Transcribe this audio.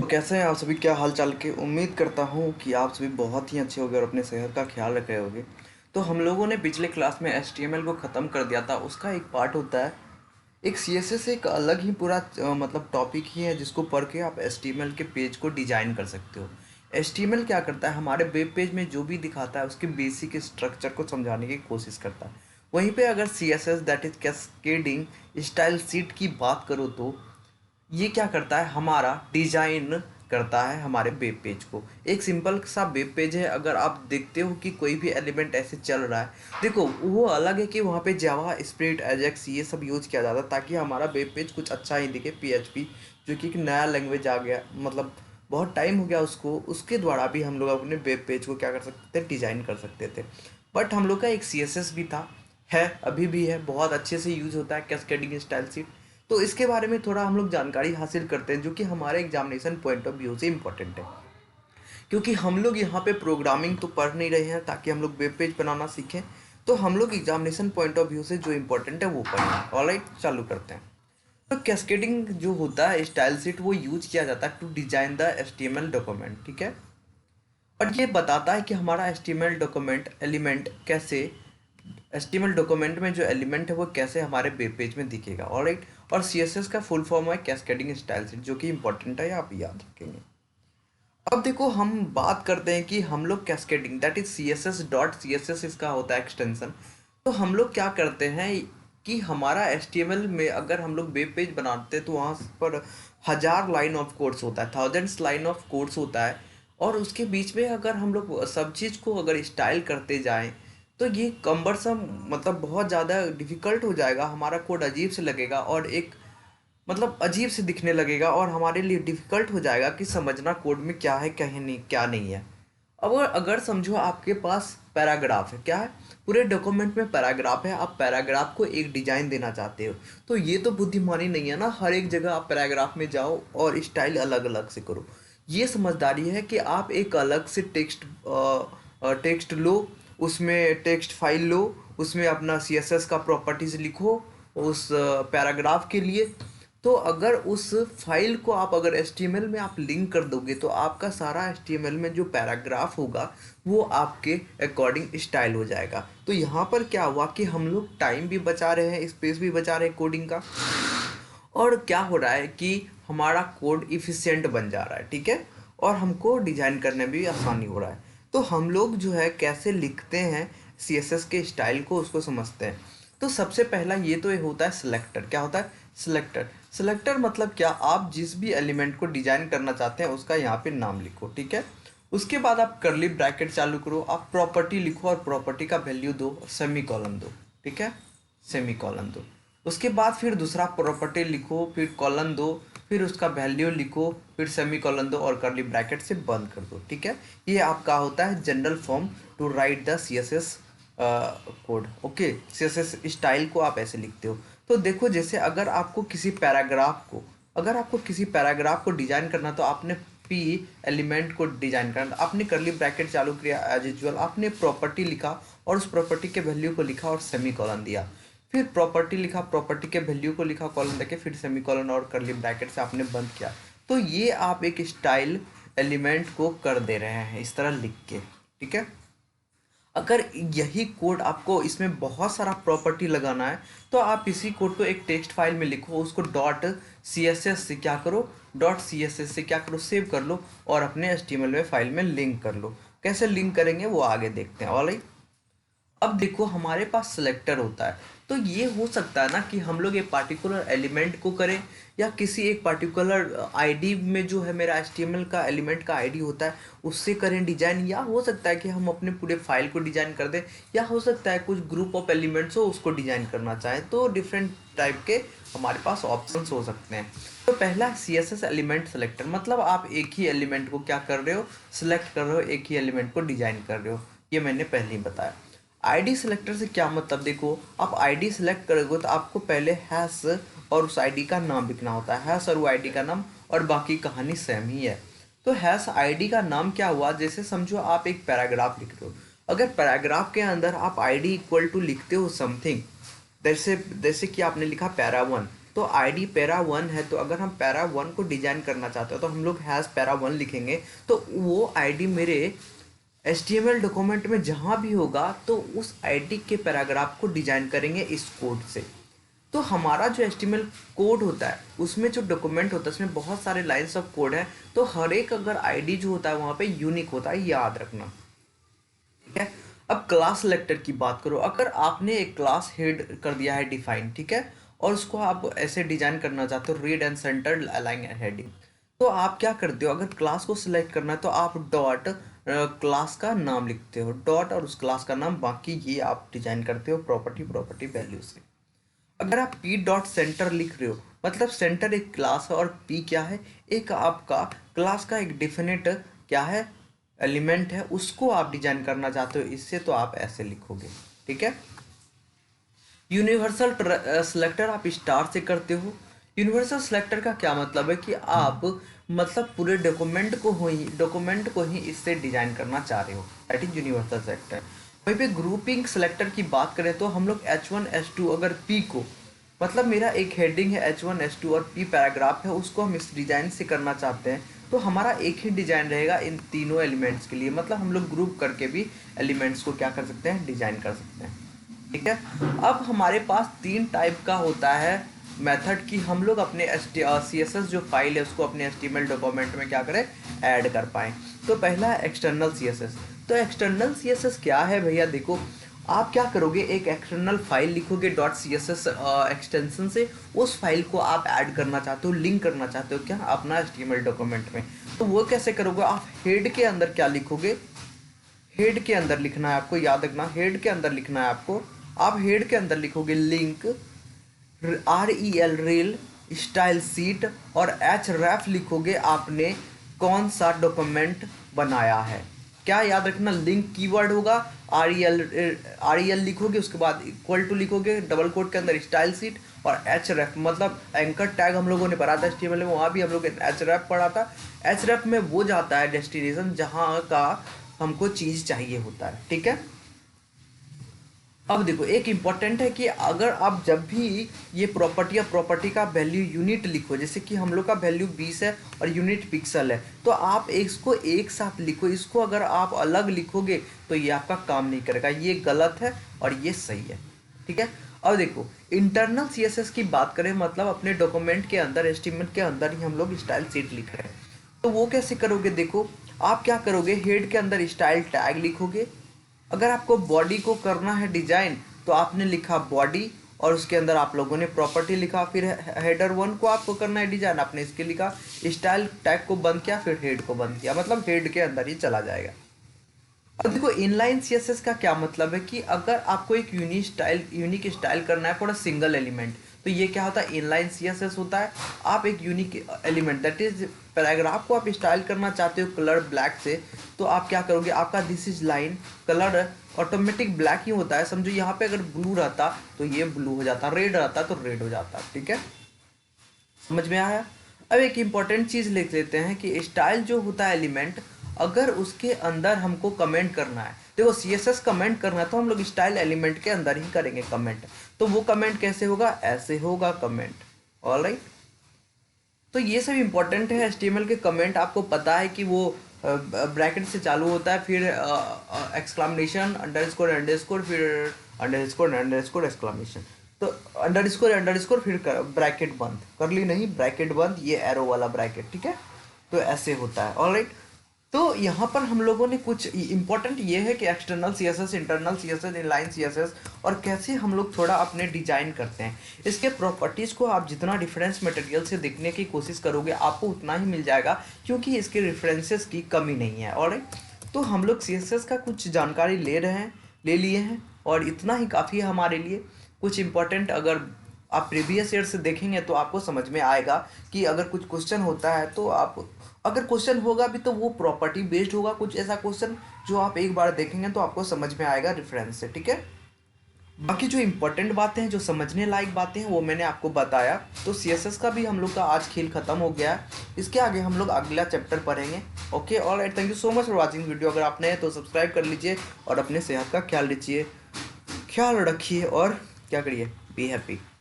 कैसे हैं आप सभी? क्या हाल चाल के? उम्मीद करता हूँ कि आप सभी बहुत ही अच्छे होंगे और अपने सेहत का ख्याल रख रहे होंगे। तो हम लोगों ने पिछले क्लास में HTML को ख़त्म कर दिया था। उसका एक पार्ट होता है, एक CSS एक अलग ही पूरा मतलब टॉपिक ही है जिसको पढ़ के आप HTML के पेज को डिजाइन कर सकते हो। HTML क्या करता है, हमारे वेब पेज में जो भी दिखाता है उसके बेसिक स्ट्रक्चर को समझाने की कोशिश करता है। वहीं पे अगर CSS that is cascading style sheet की बात करो तो ये क्या करता है, हमारा डिजाइन करता है हमारे वेब पेज को। एक सिंपल सा वेब पेज है, अगर आप देखते हो कि कोई भी एलिमेंट ऐसे चल रहा है, देखो वो अलग है कि वहाँ पे जावा स्प्रिट एजेक्स ये सब यूज किया जाता है ताकि हमारा वेब पेज कुछ अच्छा ही दिखे। PHP जो कि एक नया लैंग्वेज आ गया, मतलब बहुत टाइम हो गया उसको, उसके द्वारा भी हम लोग अपने वेब पेज को क्या कर सकते थे, डिजाइन कर सकते थे। बट हम लोग का एक CSS भी था, है अभी भी है, बहुत अच्छे से यूज होता है कैस्केडिंग स्टाइल शीट। तो इसके बारे में थोड़ा हम लोग जानकारी हासिल करते हैं जो कि हमारे एग्जामिनेशन पॉइंट ऑफ व्यू से इम्पोर्टेंट है। क्योंकि हम लोग यहाँ पे प्रोग्रामिंग तो पढ़ नहीं रहे हैं ताकि हम लोग वेब पेज बनाना सीखें, तो हम लोग एग्जामिनेशन पॉइंट ऑफ व्यू से जो इम्पोर्टेंट है वो पढ़ें। ऑलराइट, चालू करते हैं। तो कैस्केडिंग जो होता है स्टाइल शीट, वो यूज किया जाता है to design the HTML document, ठीक है। और ये बताता है कि हमारा HTML डॉक्यूमेंट एलिमेंट कैसे, HTML डॉक्यूमेंट में जो एलिमेंट है वो कैसे हमारे वेब पेज में दिखेगा। ऑलराइट, और CSS का फुल फॉर्म है कैस्केडिंग स्टाइल शीट, जो कि इंपॉर्टेंट है, आप याद रखेंगे। अब देखो हम बात करते हैं कि हम लोग कैस्केडिंग दैट इज CSS.css इसका होता है एक्सटेंशन। तो हम लोग क्या करते हैं कि हमारा HTML में अगर हम लोग वेब पेज बनाते हैं तो वहाँ पर 1000 लाइन ऑफ कोड्स होता है, थाउजेंड्स लाइन ऑफ कोड्स होता है। और उसके बीच में अगर हम लोग सब चीज़ को अगर स्टाइल करते जाएं तो ये कम्बरसम, मतलब बहुत ज़्यादा डिफिकल्ट हो जाएगा, हमारा कोड अजीब से लगेगा और एक मतलब अजीब से दिखने लगेगा और हमारे लिए डिफ़िकल्ट हो जाएगा कि समझना कोड में क्या है क्या है नहीं, क्या नहीं है। अब अगर समझो आपके पास पैराग्राफ है, क्या है, पूरे डॉक्यूमेंट में पैराग्राफ है, आप पैराग्राफ को एक डिजाइन देना चाहते हो, तो ये तो बुद्धिमानी नहीं है ना, हर एक जगह आप पैराग्राफ में जाओ और स्टाइल अलग अलग से करो। ये समझदारी है कि आप एक अलग से टेक्स्ट लो, उसमें टेक्स्ट फाइल लो, उसमें अपना CSS का प्रॉपर्टीज लिखो उस पैराग्राफ के लिए। तो अगर उस फाइल को आप अगर HTML में आप लिंक कर दोगे तो आपका सारा HTML में जो पैराग्राफ होगा वो आपके अकॉर्डिंग स्टाइल हो जाएगा। तो यहाँ पर क्या हुआ कि हम लोग टाइम भी बचा रहे हैं, स्पेस भी बचा रहे हैं कोडिंग का, और क्या हो रहा है कि हमारा कोड इफ़िशिएंट बन जा रहा है, ठीक है, और हमको डिज़ाइन करने में भी आसानी हो रहा है। तो हम लोग जो है कैसे लिखते हैं CSS के स्टाइल को, उसको समझते हैं। तो सबसे पहला ये तो ये होता है सिलेक्टर। क्या होता है? सिलेक्टर। सिलेक्टर मतलब क्या, आप जिस भी एलिमेंट को डिजाइन करना चाहते हैं उसका यहाँ पे नाम लिखो, ठीक है। उसके बाद आप कर्ली ब्रैकेट चालू करो, आप प्रॉपर्टी लिखो और प्रॉपर्टी का वैल्यू दो, सेमी कॉलन दो, ठीक है, सेमी कॉलन दो। उसके बाद फिर दूसरा प्रॉपर्टी लिखो, फिर कॉलन दो, फिर उसका वैल्यू लिखो, फिर सेमी कॉलन दो और कर्ली ब्रैकेट से बंद कर दो, ठीक है। ये आपका होता है general form to write the CSS code. Okay, CSS style को आप ऐसे लिखते हो। तो देखो, जैसे अगर आपको किसी पैराग्राफ को डिजाइन करना, तो आपने P एलिमेंट को डिजाइन करना, आपने कर्ली ब्रैकेट चालू किया एज यूजुअल, आपने प्रॉपर्टी लिखा और उस प्रॉपर्टी के वैल्यू को लिखा और सेमी कॉलन दिया, फिर प्रॉपर्टी लिखा, प्रॉपर्टी के वैल्यू को लिखा, कॉलन देके फिर सेमीकोलन और कर्ली ब्रैकेट से आपने बंद किया। तो ये आप एक स्टाइल एलिमेंट को कर दे रहे हैं इस तरह लिख के, ठीक है। अगर यही कोड आपको इसमें बहुत सारा प्रॉपर्टी लगाना है तो आप इसी कोड को एक टेक्स्ट फाइल में लिखो, उसको .css से क्या करो, .css से क्या करो, सेव कर लो और अपने HTML में फाइल में लिंक कर लो। कैसे लिंक करेंगे वो आगे देखते हैं। ऑलराइट, अब देखो हमारे पास सिलेक्टर होता है, तो ये हो सकता है ना कि हम लोग एक पार्टिकुलर एलिमेंट को करें या किसी एक पार्टिकुलर आईडी में, जो है मेरा HTML का एलिमेंट का आईडी होता है उससे करें डिजाइन, या हो सकता है कि हम अपने पूरे फाइल को डिजाइन कर दें, या हो सकता है कुछ ग्रुप ऑफ एलिमेंट्स हो उसको डिजाइन करना चाहें। तो डिफरेंट टाइप के हमारे पास ऑप्शंस हो सकते हैं। तो पहला CSS एलिमेंट सेलेक्टर, मतलब आप एक ही एलिमेंट को क्या कर रहे हो, सिलेक्ट कर रहे हो, एक ही एलिमेंट को डिजाइन कर रहे हो। ये मैंने पहले ही बताया। आईडी सेलेक्टर से क्या मतलब, देखो आप आईडी सेलेक्ट करोगे तो आपको पहले हैश और उस आईडी का नाम लिखना होता है, हैश और वो आईडी का नाम, और बाकी कहानी सेम ही है। तो हैश आईडी का नाम क्या हुआ, जैसे समझो आप एक पैराग्राफ लिख रहे हो, अगर पैराग्राफ के अंदर आप आईडी इक्वल टू लिखते हो समथिंग, जैसे जैसे कि आपने लिखा पैरा 1, तो आईडी पैरा 1 है, तो अगर हम पैरा 1 को डिजाइन करना चाहते हो तो हम लोग हैज़ पैरा 1 लिखेंगे। तो वो आईडी मेरे HTML डॉक्यूमेंट में जहाँ भी होगा तो उस आईडी के पैराग्राफ को डिजाइन करेंगे इस कोड से। तो हमारा जो HTML कोड होता है उसमें जो डॉक्यूमेंट होता है उसमें बहुत सारे लाइंस ऑफ कोड हैं, तो हर एक अगर आईडी जो होता है वहाँ पे यूनिक होता है, याद रखना। ठीक है, अब क्लास सेलेक्टर की बात करो। अगर आपने एक क्लास हेड कर दिया है डिफाइन, ठीक है, और उसको आप ऐसे डिजाइन करना चाहते हो read and centre align heading, तो आप क्या करते हो, अगर क्लास को सिलेक्ट करना है तो आप डॉट क्लास का नाम लिखते हो, डॉट और उस क्लास का नाम, बाकी ये आप डिजाइन करते हो प्रॉपर्टी वैल्यू से। अगर आप पी डॉट सेंटर लिख रहे हो, मतलब सेंटर एक क्लास है और पी क्या है, एक आपका क्लास का एक डिफिनेट क्या है एलिमेंट है, उसको आप डिजाइन करना चाहते हो इससे, तो आप ऐसे लिखोगे। ठीक है, यूनिवर्सल सिलेक्टर आप स्टार से करते हो। यूनिवर्सल सिलेक्टर का क्या मतलब है कि आप मतलब पूरे डॉक्यूमेंट को ही इससे डिजाइन करना चाह रहे हो, दैट इज यूनिवर्सल सिलेक्टर। वहीं पे ग्रुपिंग सिलेक्टर की बात करें तो हम लोग H1 H2 अगर P को, मतलब मेरा एक हेडिंग है H1 H2 और P पैराग्राफ है, उसको हम इस डिजाइन से करना चाहते हैं, तो हमारा एक ही डिजाइन रहेगा इन तीनों एलिमेंट्स के लिए। मतलब हम लोग ग्रुप करके भी एलिमेंट्स को क्या कर सकते हैं, डिजाइन कर सकते हैं। ठीक है, अब हमारे पास 3 टाइप का होता है मेथड कि हम लोग अपने CSS जो फाइल है उसको अपने HTML डॉक्यूमेंट में क्या करें, ऐड कर पाएँ। तो पहला है एक्सटर्नल CSS। तो एक्सटर्नल CSS क्या है भैया, देखो आप क्या करोगे, एक एक्सटर्नल फाइल लिखोगे .css एक्सटेंशन से, उस फाइल को आप ऐड करना चाहते हो, लिंक करना चाहते हो क्या अपना HTML डॉक्यूमेंट में। तो वो कैसे करोगे, आप हेड के अंदर क्या लिखोगे, हेड के अंदर लिखना है आपको, याद रखना हेड के अंदर लिखना है आपको। आप हेड के अंदर लिखोगे link REL rail style seat, और href लिखोगे आपने कौन सा डॉक्यूमेंट बनाया है। क्या याद रखना, लिंक कीवर्ड होगा, REL लिखोगे, उसके बाद इक्वल टू लिखोगे डबल कोट के अंदर स्टाइल सीट, और href मतलब एंकर टैग हम लोगों ने पढ़ा था HTML में, वहाँ भी हम लोग href पढ़ा था। href में वो जाता है डेस्टिनेशन जहाँ का हमको चीज़ चाहिए होता है। ठीक है, अब देखो एक इम्पॉर्टेंट है कि अगर आप जब भी ये प्रॉपर्टी का वैल्यू यूनिट लिखो, जैसे कि हम लोग का वैल्यू 20 है और यूनिट पिक्सल है, तो आप इसको एक साथ लिखो। इसको अगर आप अलग लिखोगे तो ये आपका काम नहीं करेगा, ये गलत है और ये सही है। ठीक है, अब देखो इंटरनल CSS की बात करें, मतलब अपने डॉक्यूमेंट के अंदर HTML के अंदर ही हम लोग स्टाइल सीट लिख रहे हैं, तो वो कैसे करोगे, देखो आप क्या करोगे, हेड के अंदर स्टाइल टैग लिखोगे। अगर आपको बॉडी को करना है डिजाइन तो आपने लिखा बॉडी, और उसके अंदर आप लोगों ने प्रॉपर्टी लिखा, फिर हेडर 1 को आपको करना है डिजाइन, आपने इसके लिखा, स्टाइल टैग को बंद किया, फिर हेड को बंद किया, मतलब हेड के अंदर ही चला जाएगा। अब देखो इनलाइन CSS का क्या मतलब है कि अगर आपको एक यूनिक स्टाइल करना है फॉर अ सिंगल एलिमेंट, तो ये क्या होता है, इनलाइन CSS होता है। आप एक unique element that is paragraph को आप स्टाइल करना चाहते हो कलर ब्लैक से, तो आप क्या करोगे, आपका this is line colour automatic black ही होता है, समझो यहाँ पे अगर ब्लू रहता तो ये ब्लू हो जाता, रेड रहता तो रेड हो जाता। ठीक है, समझ में आया। अब एक इम्पॉर्टेंट चीज़ लिख लेते हैं कि स्टाइल जो होता है एलिमेंट, अगर उसके अंदर हमको कमेंट करना है, देखो CSS कमेंट करना है तो हम लोग स्टाइल एलिमेंट के अंदर ही करेंगे कमेंट। तो वो कमेंट कैसे होगा, ऐसे होगा कमेंट। ऑलराइट, तो ये सब इम्पोर्टेंट है HTML के कमेंट। आपको पता है कि वो ब्रैकेट से चालू होता है, फिर एक्सक्लामेशन अंडरस्कोर अंडरस्कोर, फिर अंडरस्कोर अंडरस्कोर एक्सक्लामेशन, तो अंडरस्कोर अंडरस्कोर फिर ब्रैकेट बंद कर ली, नहीं ब्रैकेट बंद, ये एरो वाला ब्रैकेट। ठीक है, तो ऐसे होता है। ऑलराइट, तो यहाँ पर हम लोगों ने कुछ इंपॉर्टेंट ये है कि external CSS, internal CSS, inline CSS, और कैसे हम लोग थोड़ा अपने डिजाइन करते हैं। इसके प्रॉपर्टीज़ को आप जितना रेफरेंस मटेरियल से देखने की कोशिश करोगे आपको उतना ही मिल जाएगा, क्योंकि इसके रेफरेंसेस की कमी नहीं है। और तो हम लोग CSS का कुछ जानकारी ले लिए हैं, और इतना ही काफ़ी है हमारे लिए। कुछ इंपॉर्टेंट अगर आप प्रीवियस ईयर से देखेंगे तो आपको समझ में आएगा कि अगर कुछ क्वेश्चन होता है तो आप, अगर क्वेश्चन होगा भी तो वो प्रॉपर्टी बेस्ड होगा, कुछ ऐसा क्वेश्चन जो आप एक बार देखेंगे तो आपको समझ में आएगा रेफरेंस से। ठीक है, बाकी जो इंपॉर्टेंट बातें हैं, जो समझने लायक बातें हैं, वो मैंने आपको बताया। तो CSS का भी हम लोग का आज खेल खत्म हो गया है, इसके आगे हम लोग अगला चैप्टर पढ़ेंगे। Okay, alright, thank you so much for watching video. अगर आप नए हैं तो सब्सक्राइब कर लीजिए और अपने सेहत का ख्याल रखिए और क्या करिए, बी हैप्पी।